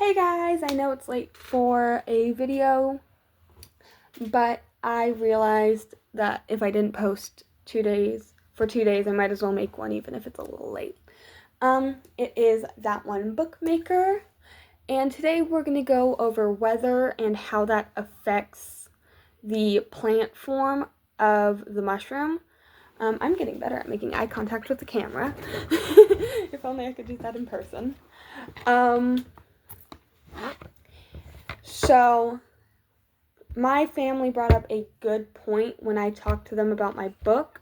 Hey guys, I know it's late for a video, but I realized that if I didn't post 2 days, I might as well make one even if it's a little late. It is That One Bookmaker, and today we're going to go over weather and how that affects the plant form of the mushroom. I'm getting better at making eye contact with the camera. If only I could do that in person. So, my family brought up a good point when I talked to them about my book,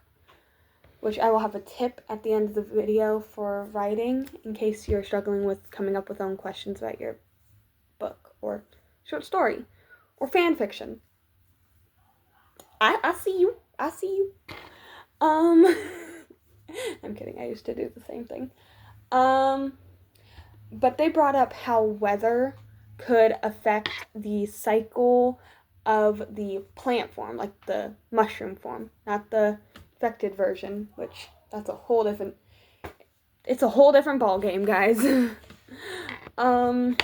which I will have a tip at the end of the video for writing in case you're struggling with coming up with own questions about your book or short story or fan fiction. I see you. I'm kidding. I used to do the same thing. But they brought up how weather could affect the cycle of the plant form, like the mushroom form, not the infected version, which it's a whole different ball game, guys. Oh,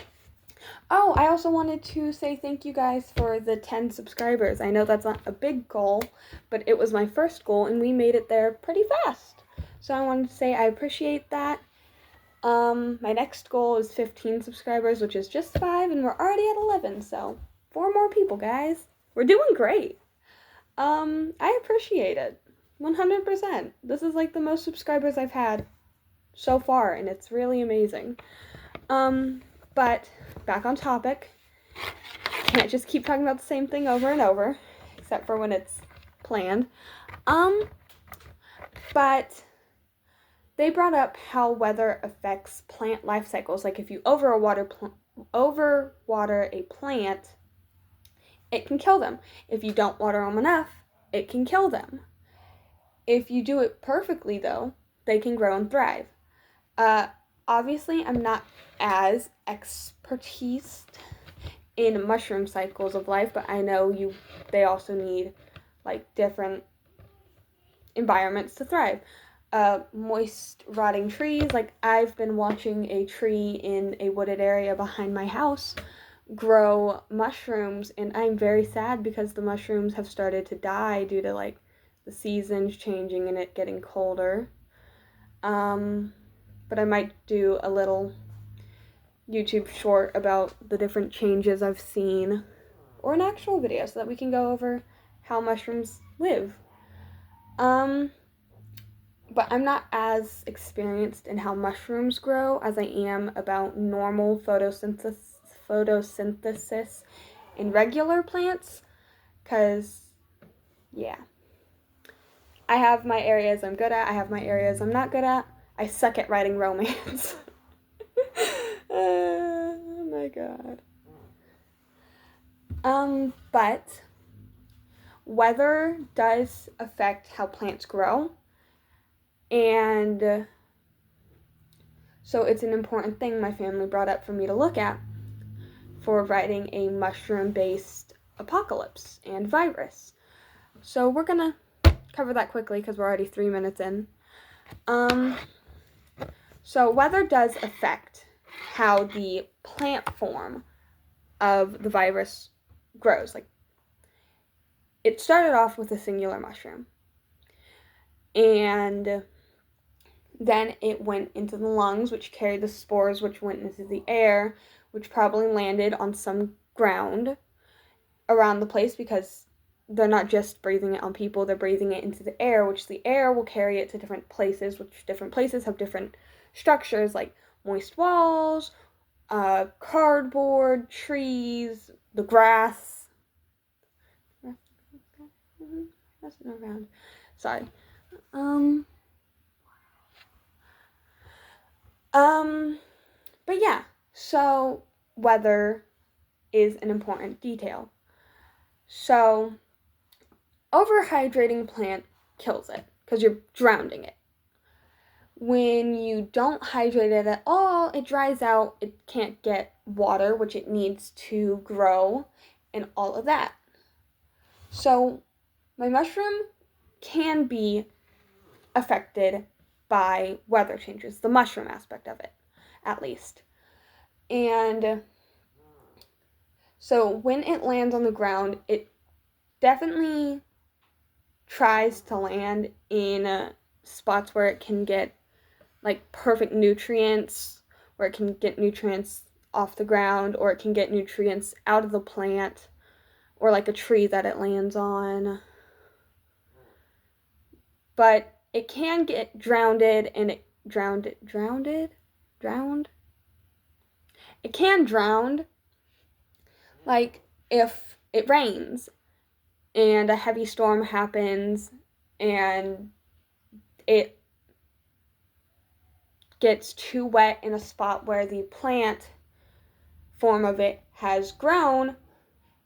I also wanted to say thank you guys for the 10 subscribers. I know that's not a big goal, but it was my first goal, and we made it there pretty fast. So I wanted to say I appreciate that. My next goal is 15 subscribers, which is just 5, and we're already at 11, so 4 more people, guys. We're doing great. I appreciate it. 100%. This is like the most subscribers I've had so far, and it's really amazing. But back on topic. Can't just keep talking about the same thing over and over, except for when it's planned. But they brought up how weather affects plant life cycles. Like if you overwater a plant, it can kill them. If you don't water them enough, it can kill them. If you do it perfectly, though, they can grow and thrive. Obviously, I'm not as expertised in mushroom cycles of life, but I know they also need like different environments to thrive. Moist, rotting trees. Like I've been watching a tree in a wooded area behind my house grow mushrooms, and I'm very sad because the mushrooms have started to die due to like the seasons changing and it getting colder. But I might do a little YouTube short about the different changes I've seen, or an actual video so that we can go over how mushrooms live. But I'm not as experienced in how mushrooms grow as I am about normal photosynthesis in regular plants, because, yeah. I have my areas I'm good at, I have my areas I'm not good at. I suck at writing romance. Oh my god. But weather does affect how plants grow. And so it's an important thing my family brought up for me to look at for writing a mushroom-based apocalypse and virus. So we're gonna cover that quickly because we're already 3 minutes in. So weather does affect how the plant form of the virus grows. Like, it started off with a singular mushroom, and then it went into the lungs, which carried the spores, which went into the air, which probably landed on some ground around the place because they're not just breathing it on people, they're breathing it into the air, which the air will carry it to different places, which different places have different structures, like moist walls, cardboard, trees, the grass. That's not around. Sorry. But yeah, so weather is an important detail. So, overhydrating plant kills it because you're drowning it. When you don't hydrate it at all, it dries out, it can't get water, which it needs to grow, and all of that. So, my mushroom can be affected by weather changes, the mushroom aspect of it, at least. And So when it lands on the ground, it definitely tries to land in spots where it can get like perfect nutrients, where it can get nutrients off the ground, or it can get nutrients out of the plant, or like a tree that it lands on. But it can get drowned. It can drown, like if it rains and a heavy storm happens and it gets too wet in a spot where the plant form of it has grown,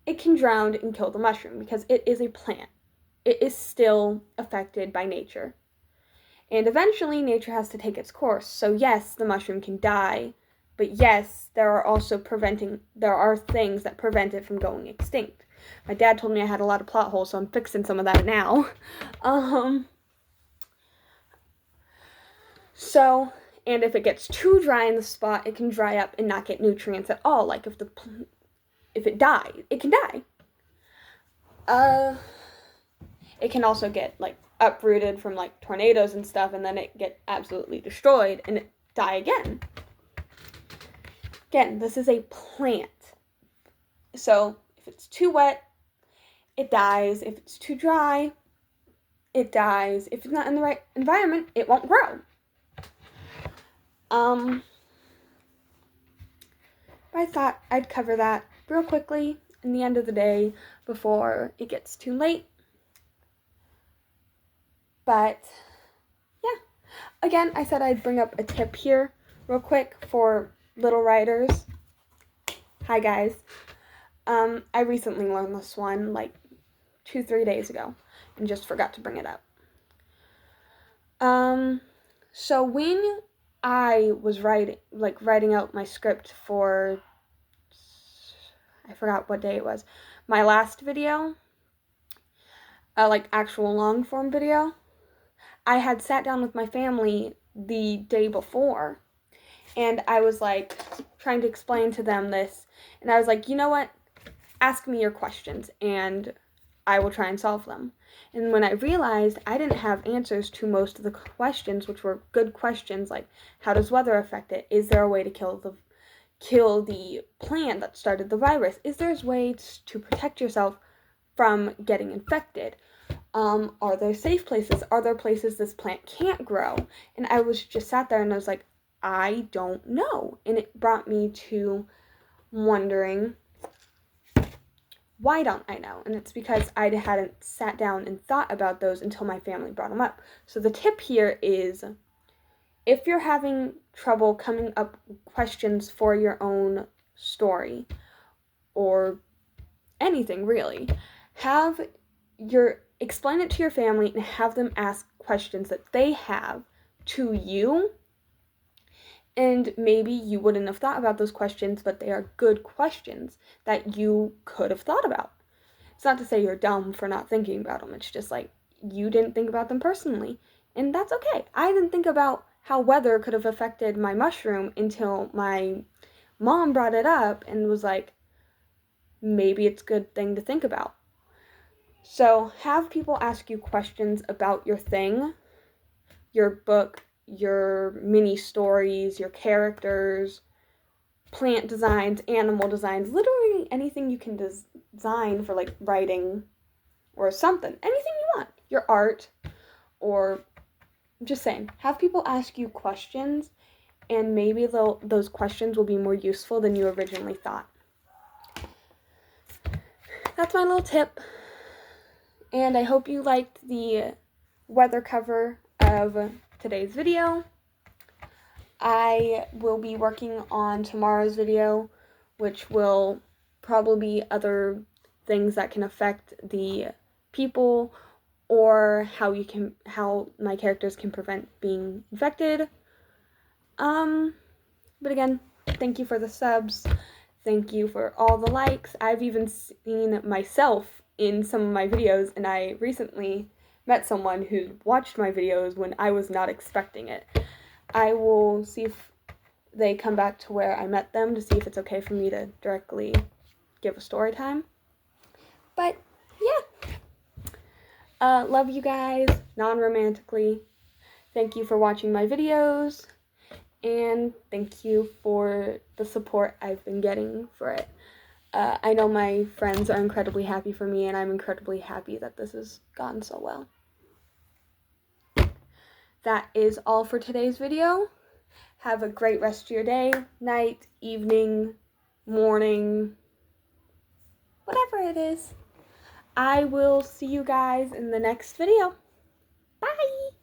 it can drown and kill the mushroom because it is a plant. It is still affected by nature. And eventually nature has to take its course. So yes, the mushroom can die, but yes, there are things that prevent it from going extinct. My dad told me I had a lot of plot holes, so I'm fixing some of that now. And if it gets too dry in the spot, it can dry up and not get nutrients at all. Like if it died, it can die. It can also get like uprooted from like tornadoes and stuff, and then it get absolutely destroyed and it die again. Again, this is a plant. So if it's too wet, it dies. If it's too dry, it dies. If it's not in the right environment, it won't grow. I thought I'd cover that real quickly in the end of the day before it gets too late. But yeah, again, I said I'd bring up a tip here real quick for little writers. Hi guys. I recently learned this one like 2-3 days ago and just forgot to bring it up. So when I was writing out my script for, I forgot what day it was, my last video, like actual long form video, I had sat down with my family the day before and I was like trying to explain to them this, and I was like, you know what, ask me your questions and I will try and solve them. And when I realized I didn't have answers to most of the questions, which were good questions like, how does weather affect it? Is there a way to kill the plant that started the virus? Is there ways to protect yourself from getting infected? Are there safe places? Are there places this plant can't grow? And I was just sat there and I was like, I don't know. And it brought me to wondering, why don't I know? And it's because I hadn't sat down and thought about those until my family brought them up. So the tip here is, if you're having trouble coming up with questions for your own story or anything really, explain it to your family and have them ask questions that they have to you. And maybe you wouldn't have thought about those questions, but they are good questions that you could have thought about. It's not to say you're dumb for not thinking about them. It's just like you didn't think about them personally. And that's okay. I didn't think about how weather could have affected my mushroom until my mom brought it up and was like, maybe it's a good thing to think about. So have people ask you questions about your thing, your book, your mini stories, your characters, plant designs, animal designs, literally anything you can design for like writing or something, anything you want, your art, or just saying, have people ask you questions and maybe those questions will be more useful than you originally thought. That's my little tip, and I hope you liked the weather cover of today's video. I will be working on tomorrow's video, which will probably be other things that can affect the people or how my characters can prevent being infected. But again, thank you for the subs. Thank you for all the likes. I've even seen myself in some of my videos, and I recently met someone who watched my videos when I was not expecting it. I will see if they come back to where I met them to see if it's okay for me to directly give give a story time. But yeah, love you guys non-romantically. Thank you for watching my videos, and thank you for the support I've been getting for it. I know my friends are incredibly happy for me, and I'm incredibly happy that this has gone so well. That is all for today's video. Have a great rest of your day, night, evening, morning, whatever it is. I will see you guys in the next video. Bye!